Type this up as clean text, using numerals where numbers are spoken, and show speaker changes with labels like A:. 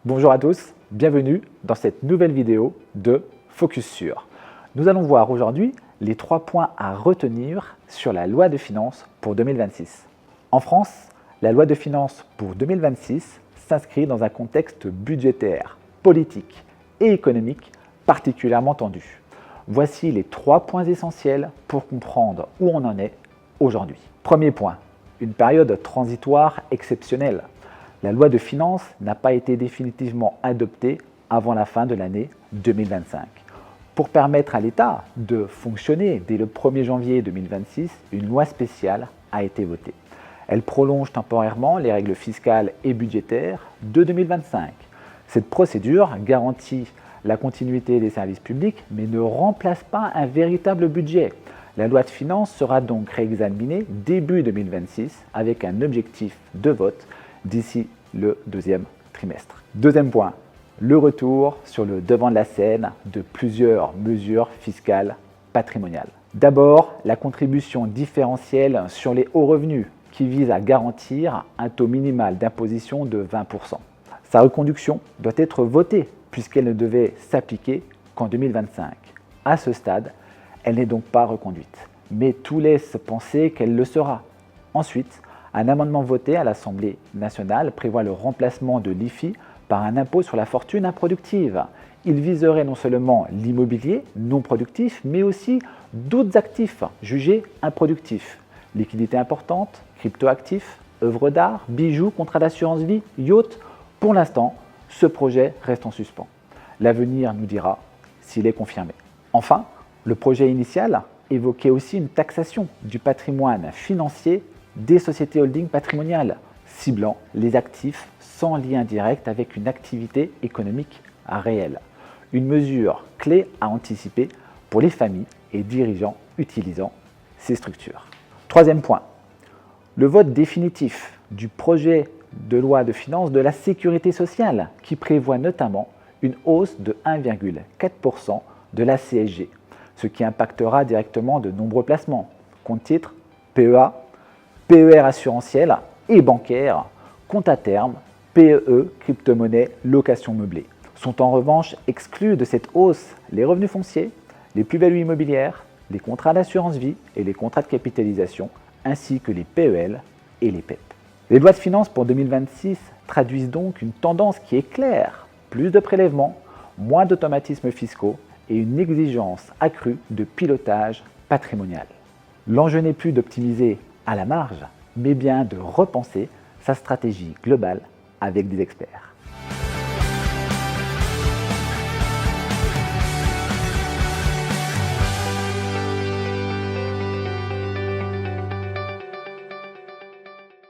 A: Bonjour à tous, bienvenue dans cette nouvelle vidéo de Focus Sur. Nous allons voir aujourd'hui les 3 points à retenir sur la loi de finances pour 2026. En France, la loi de finances pour 2026 s'inscrit dans un contexte budgétaire, politique et économique particulièrement tendu. Voici les 3 points essentiels pour comprendre où on en est aujourd'hui. Premier point, une période transitoire exceptionnelle. La loi de finances n'a pas été définitivement adoptée avant la fin de l'année 2025. Pour permettre à l'État de fonctionner dès le 1er janvier 2026, une loi spéciale a été votée. Elle prolonge temporairement les règles fiscales et budgétaires de 2025. Cette procédure garantit la continuité des services publics, mais ne remplace pas un véritable budget. La loi de finances sera donc réexaminée début 2026 avec un objectif de vote d'ici le 2e trimestre. Deuxième point, le retour sur le devant de la scène de plusieurs mesures fiscales patrimoniales. D'abord, la contribution différentielle sur les hauts revenus qui vise à garantir un taux minimal d'imposition de 20%. Sa reconduction doit être votée puisqu'elle ne devait s'appliquer qu'en 2025. À ce stade, elle n'est donc pas reconduite, mais tout laisse penser qu'elle le sera. Ensuite, un amendement voté à l'Assemblée nationale prévoit le remplacement de l'IFI par un impôt sur la fortune improductive. Il viserait non seulement l'immobilier non productif, mais aussi d'autres actifs jugés improductifs. Liquidité importante, cryptoactifs, œuvres d'art, bijoux, contrats d'assurance vie, yachts. Pour l'instant, ce projet reste en suspens. L'avenir nous dira s'il est confirmé. Enfin, le projet initial évoquait aussi une taxation du patrimoine financier des sociétés holding patrimoniales, ciblant les actifs sans lien direct avec une activité économique réelle. Une mesure clé à anticiper pour les familles et dirigeants utilisant ces structures. Troisième point, le vote définitif du projet de loi de finances de la sécurité sociale qui prévoit notamment une hausse de 1,4% de la CSG, ce qui impactera directement de nombreux placements, compte titres, PEA, PER assurantiel et bancaire, compte à terme, PEE, crypto-monnaie, location meublée. Sont en revanche exclus de cette hausse les revenus fonciers, les plus-values immobilières, les contrats d'assurance vie et les contrats de capitalisation, ainsi que les PEL et les PEP. Les lois de finances pour 2026 traduisent donc une tendance qui est claire, plus de prélèvements, moins d'automatismes fiscaux et une exigence accrue de pilotage patrimonial. L'enjeu n'est plus d'optimiser à la marge, mais bien de repenser sa stratégie globale avec des experts.